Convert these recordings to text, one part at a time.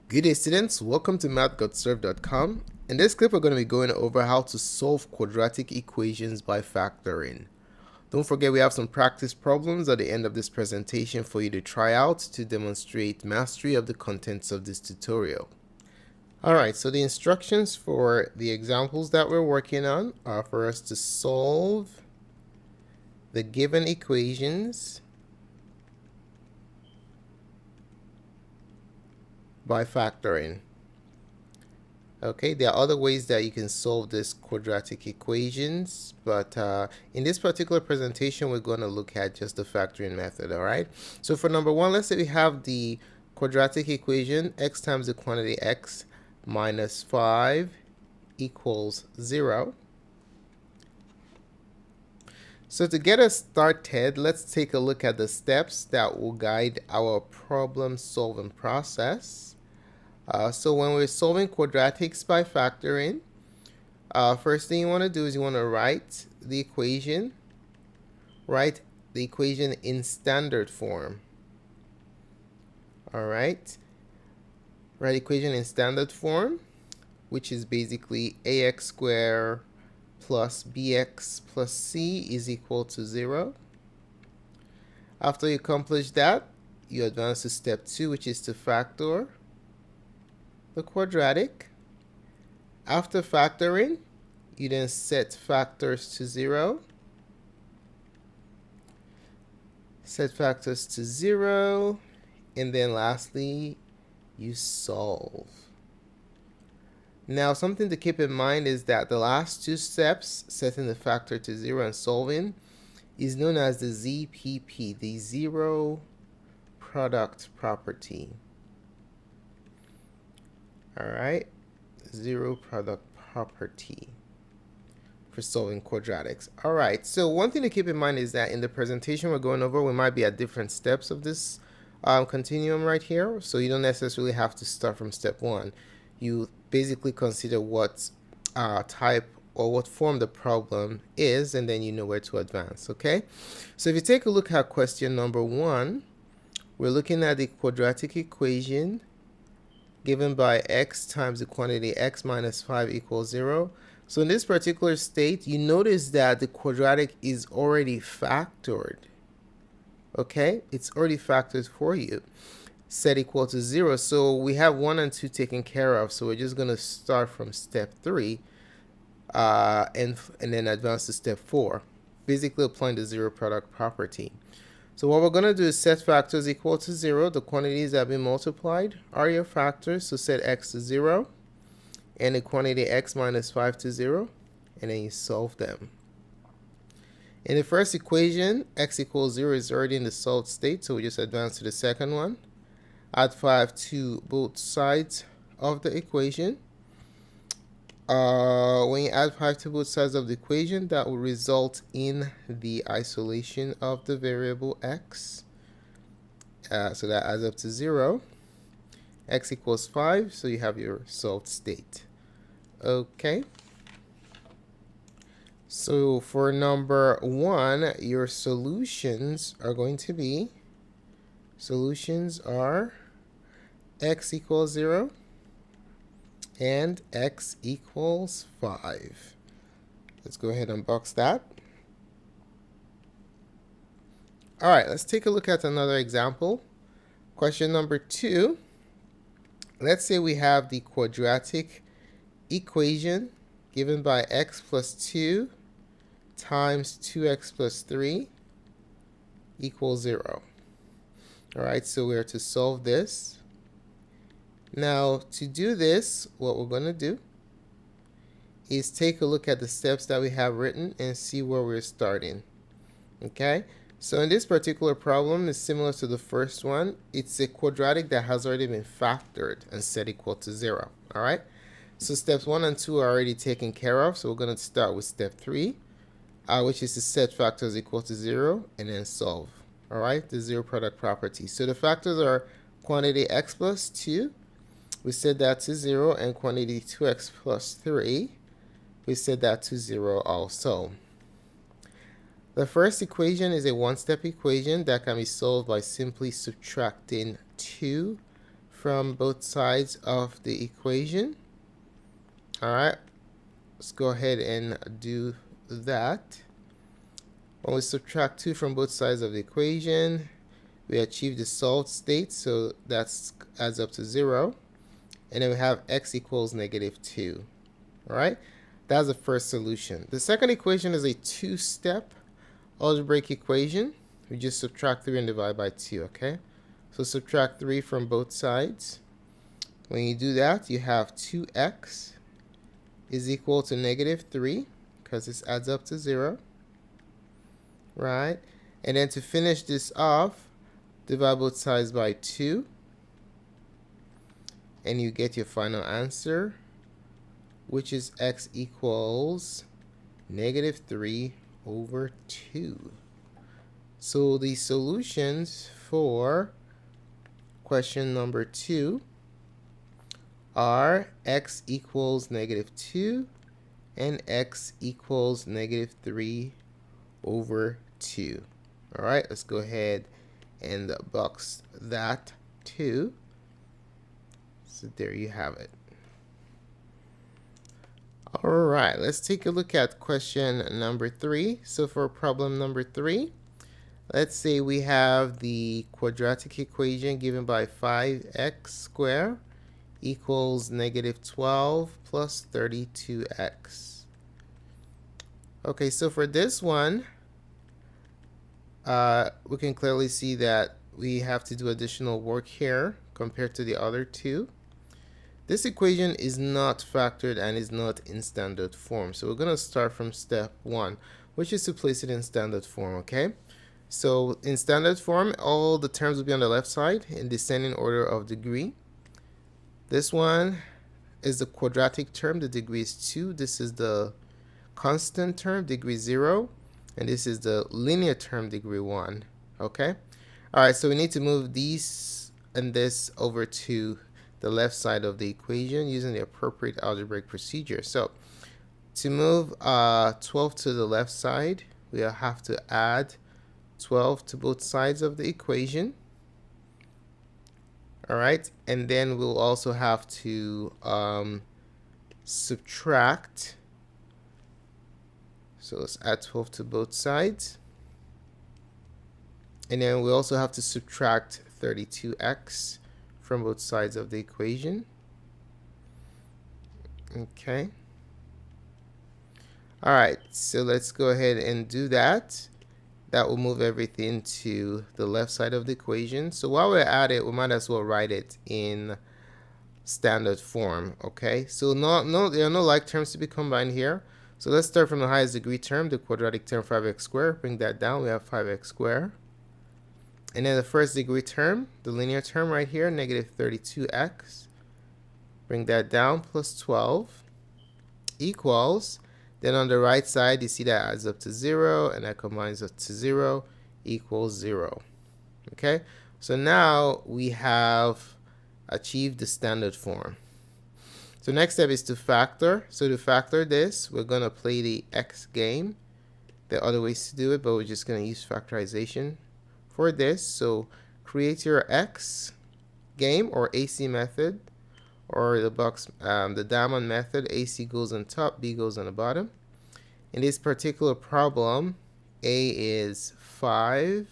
Good day, students. Welcome to mathgotserved.com. In this clip, we're going to be going over how to solve quadratic equations by factoring. Don't forget, we have some practice problems at the end of this presentation for you to try out to demonstrate mastery of the contents of this tutorial. Alright, so the instructions for the examples that we're working on are for us to solve the given equations by factoring. Okay, there are other ways that you can solve this quadratic equations, but in this particular presentation, we're going to look at just the factoring method, all right? So for number one, let's say we have the quadratic equation, x times the quantity x minus 5 equals 0. So to get us started, let's take a look at the steps that will guide our problem solving process. So when we're solving quadratics by factoring, first thing you want to do is you want to write the equation in standard form. All right, write equation in standard form, which is basically ax squared plus bx plus c is equal to 0. After you accomplish that, you advance to step 2, which is to factor the quadratic. After factoring, you then set factors to 0. Set factors to 0. And then lastly, you solve. Now, something to keep in mind is that the last two steps, setting the factor to 0 and solving, is known as the ZPP, the zero product property. All right, zero product property for solving quadratics. All right, so one thing to keep in mind is that in the presentation we're going over, we might be at different steps of this continuum right here. So you don't necessarily have to start from step 1. You basically consider what type or what form the problem is, and then you know where to advance, okay? So if you take a look at question number 1, we're looking at the quadratic equation given by x times the quantity x minus 5 equals 0. So in this particular state, you notice that the quadratic is already factored. Okay, it's already factored for you. Set equal to 0. So we have 1 and 2 taken care of. So we're just going to start from step 3 and then advance to step 4, basically applying the zero product property. So what we're going to do is set factors equal to 0. The quantities that have been multiplied are your factors. So set x to 0 and the quantity x minus 5 to 0, and then you solve them. In the first equation, x equals 0 is already in the solved state, so we just advance to the second one. Add 5 to both sides of the equation. When you add 5 to both sides of the equation, that will result in the isolation of the variable x. So that adds up to 0. X equals 5, so you have your solved state. Okay. So for number 1, your solutions are going to be, x equals 0 and x equals 5. Let's go ahead and box that. All right, let's take a look at another example. Question number 2. Let's say we have the quadratic equation given by x plus 2 times 2x plus 3 equals 0. All right, so we're to solve this. Now, to do this, what we're going to do is take a look at the steps that we have written and see where we're starting. Okay, so in this particular problem, it's similar to the first one. It's a quadratic that has already been factored and set equal to 0. All right, so steps 1 and 2 are already taken care of. So we're going to start with step 3, which is to set factors equal to 0 and then solve. All right, the zero product property. So the factors are quantity x plus 2. We set that to 0, and quantity 2x plus 3. We set that to 0 also. The first equation is a one-step equation that can be solved by simply subtracting 2 from both sides of the equation. All right, let's go ahead and do that. When we subtract 2 from both sides of the equation, we achieve the solved state, so that adds up to 0. And then we have x equals -2. All right, that's the first solution. The second equation is a two-step algebraic equation. We just subtract 3 and divide by 2, okay? So subtract 3 from both sides. When you do that, you have 2x is equal to -3, because this adds up to 0. Right? And then to finish this off, divide both sides by 2. And you get your final answer, which is x equals -3/2. So the solutions for question number 2 are x equals -2 and x equals -3/2. All right, let's go ahead and box that too. So there you have it. All right, let's take a look at question number 3. So for problem number 3, let's say we have the quadratic equation given by 5x squared equals -12 plus 32x. Okay, so for this one, we can clearly see that we have to do additional work here compared to the other two. This equation is not factored and is not in standard form. So we're going to start from step 1, which is to place it in standard form, okay? So in standard form, all the terms will be on the left side in descending order of degree. This one is the quadratic term, the degree is 2. This is the constant term, degree 0. And this is the linear term, degree 1, okay? All right, so we need to move these and this over to the left side of the equation using the appropriate algebraic procedure. So to move 12 to the left side, we'll have to add 12 to both sides of the equation. All right, and then we'll also have to subtract. So let's add 12 to both sides. And then we also have to subtract 32x from both sides of the equation. Okay. All right, so let's go ahead and do that. That will move everything to the left side of the equation. So while we're at it, we might as well write it in standard form, okay? So there are no like terms to be combined here. So let's start from the highest degree term, the quadratic term 5x squared. Bring that down, we have 5x squared. And then the first degree term, the linear term right here, -32x. Bring that down, plus 12 equals. Then on the right side, you see that adds up to 0, and that combines up to 0 equals 0. Okay, so now we have achieved the standard form. So next step is to factor. So to factor this, we're going to play the x game. There are other ways to do it, but we're just going to use factorization for this. So create your x game or AC method, or the diamond method. AC goes on top, B goes on the bottom. In this particular problem, A is 5,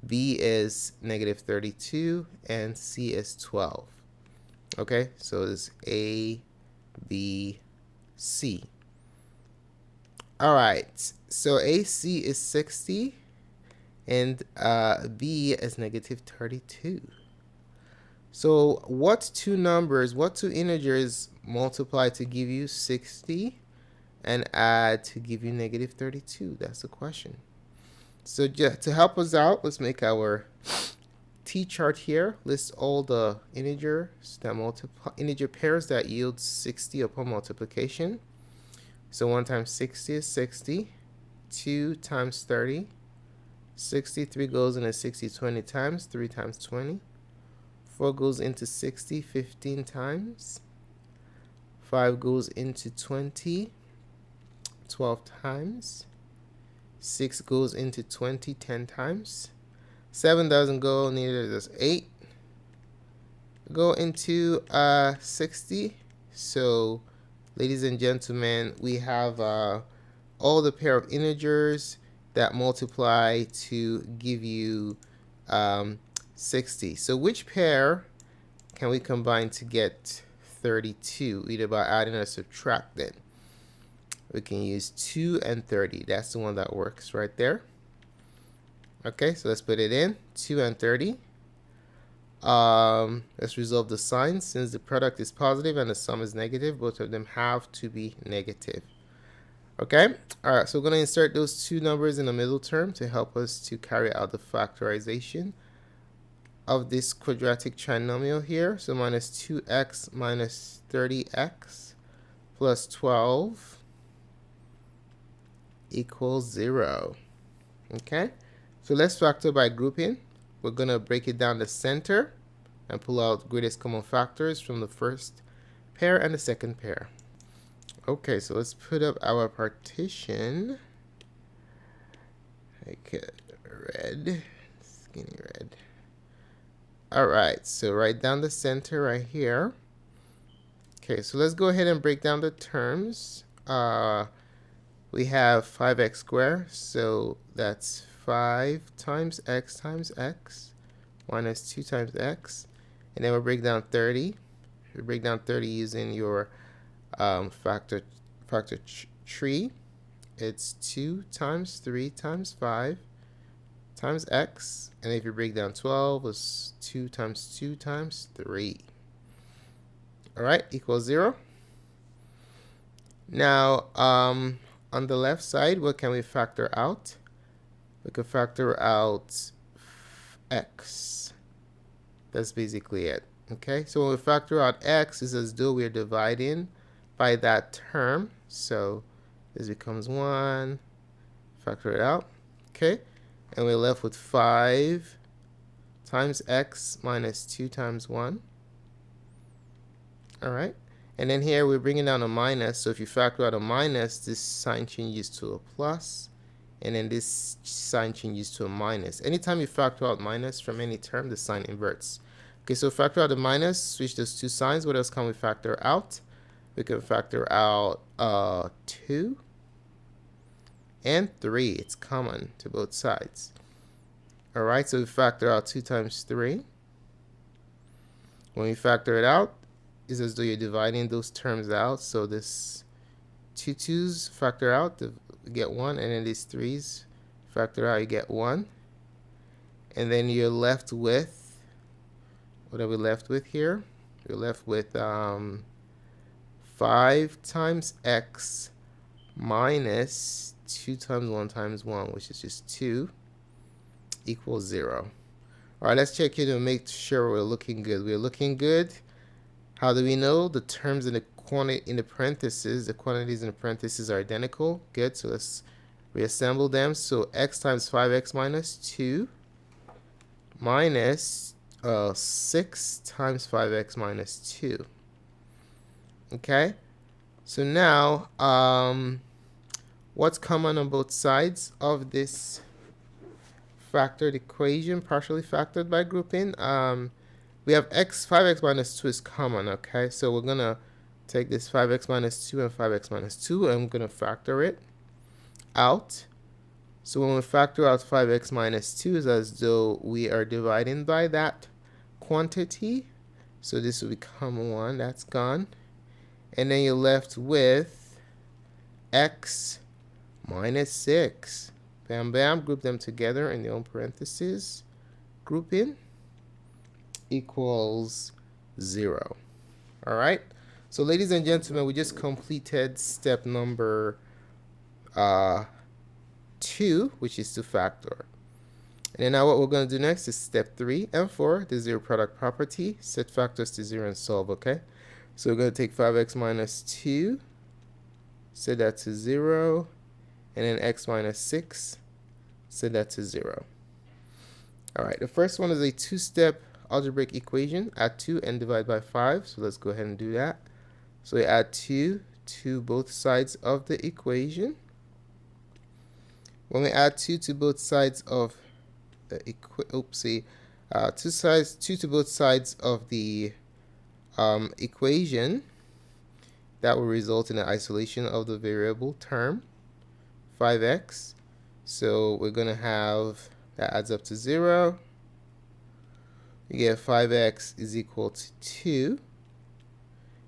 B is -32, and C is 12. Okay, so it's A, B, C. All right, so AC is 60, and B is -32. So what two integers multiply to give you 60 and add to give you -32? That's the question. So just to help us out, let's make our T-chart here. List all the integer pairs that yield 60 upon multiplication. So 1 times 60 is 60. 2 times 30. 63 goes into 60 20 times. 3 times 20. 4 goes into 60 15 times. 5 goes into 20 12 times. 6 goes into 20 10 times. 7 doesn't go, neither does 8. go into 60. So ladies and gentlemen, we have all the pair of integers that multiply to give you 60. So which pair can we combine to get 32, either by adding or subtracting? We can use 2 and 30. That's the one that works right there. Okay, so let's put it in, 2 and 30. Let's resolve the signs. Since the product is positive and the sum is negative, both of them have to be negative. Okay, all right, so we're going to insert those two numbers in the middle term to help us to carry out the factorization of this quadratic trinomial here. So minus 2x minus 30x plus 12 equals 0. Okay, so let's factor by grouping. We're going to break it down the center and pull out greatest common factors from the first pair and the second pair. Okay, so let's put up our partition. Okay, red, skinny red. All right, so right down the center right here. Okay, so let's go ahead and break down the terms. We have 5x squared, so that's 5 times x minus 2 times x. And then we'll break down 30. We break down 30 using your factor tree. It's 2 times 3 times 5 times x. And if you break down 12, it's 2 times 2 times 3. All right, equals 0. Now, on the left side, what can we factor out? We can factor out x. That's basically it. Okay, so when we factor out x, it's as though we're dividing by that term. So this becomes 1. Factor it out. Okay, and we're left with 5 times x minus 2 times 1. All right, and then here we're bringing down a minus. So if you factor out a minus, this sign changes to a plus, and then this sign changes to a minus. Anytime you factor out minus from any term, the sign inverts. Okay, so factor out the minus, switch those two signs. What else can we factor out? We can factor out 2 and 3. It's common to both sides. All right, so we factor out 2 times 3. When we factor it out, it's as though you're dividing those terms out. So this 2 2's factor out, you get 1, and then these 3's factor out, you get 1. And then you're left with, what are we left with here? You're left with 5 times x minus 2 times 1 times 1, which is just 2, equals 0. All right, let's check here to make sure we're looking good. We're looking good. How do we know? The terms in the quantity in the parentheses, the quantities in the parentheses are identical. Good, so let's reassemble them. So x times 5x minus 2 minus 6 times 5x minus 2. Okay, so now what's common on both sides of this factored equation, partially factored by grouping? We have 5x minus 2 is common. Okay, so we're going to take this 5x minus 2 and 5x minus 2, and I'm going to factor it out. So when we factor out 5x minus 2, it's as though we are dividing by that quantity. So this will become 1. That's gone. And then you're left with x minus 6. Bam, bam. Group them together in their own parentheses. Grouping equals 0. All right. So ladies and gentlemen, we just completed step number 2, which is to factor. And then now what we're going to do next is step 3 and 4, the zero product property. Set factors to 0 and solve. Okay. So we're going to take 5x minus 2, set that to 0, and then x minus 6, set that to 0. All right, the first one is a two-step algebraic equation. Add 2 and divide by 5. So let's go ahead and do that. So we add 2 to both sides of the equation. When we add 2 to both sides of the 2 to both sides of the equation. That will result in the isolation of the variable term, 5x. So we're going to have, that adds up to 0. You get 5x is equal to 2.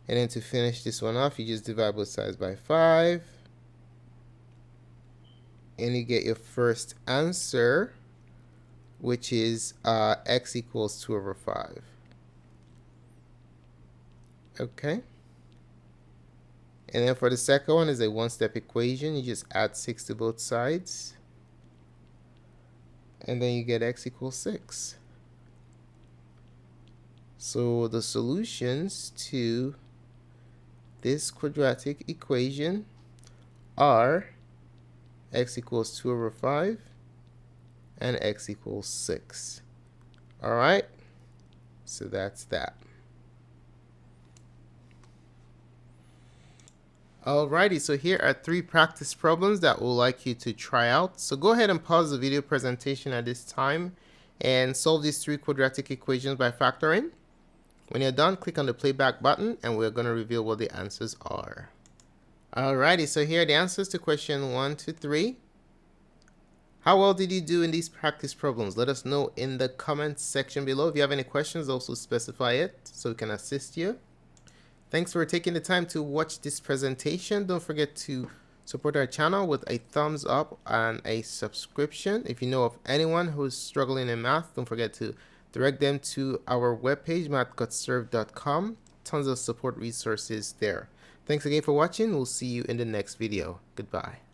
And then to finish this one off, you just divide both sides by 5. And you get your first answer, which is x equals 2 over 5. Okay. And then for the second one is a one-step equation. You just add 6 to both sides. And then you get x equals 6. So the solutions to this quadratic equation are x equals 2 over 5 and x equals 6. All right. So that's that. Alrighty, so here are 3 practice problems that we'll like you to try out. So go ahead and pause the video presentation at this time and solve these 3 quadratic equations by factoring. When you're done, click on the playback button and we're going to reveal what the answers are. Alrighty, so here are the answers to question 1 to 3. How well did you do in these practice problems? Let us know in the comments section below. If you have any questions, also specify it so we can assist you. Thanks for taking the time to watch this presentation. Don't forget to support our channel with a thumbs up and a subscription. If you know of anyone who's struggling in math, don't forget to direct them to our webpage, mathgotserved.com. Tons of support resources there. Thanks again for watching. We'll see you in the next video. Goodbye.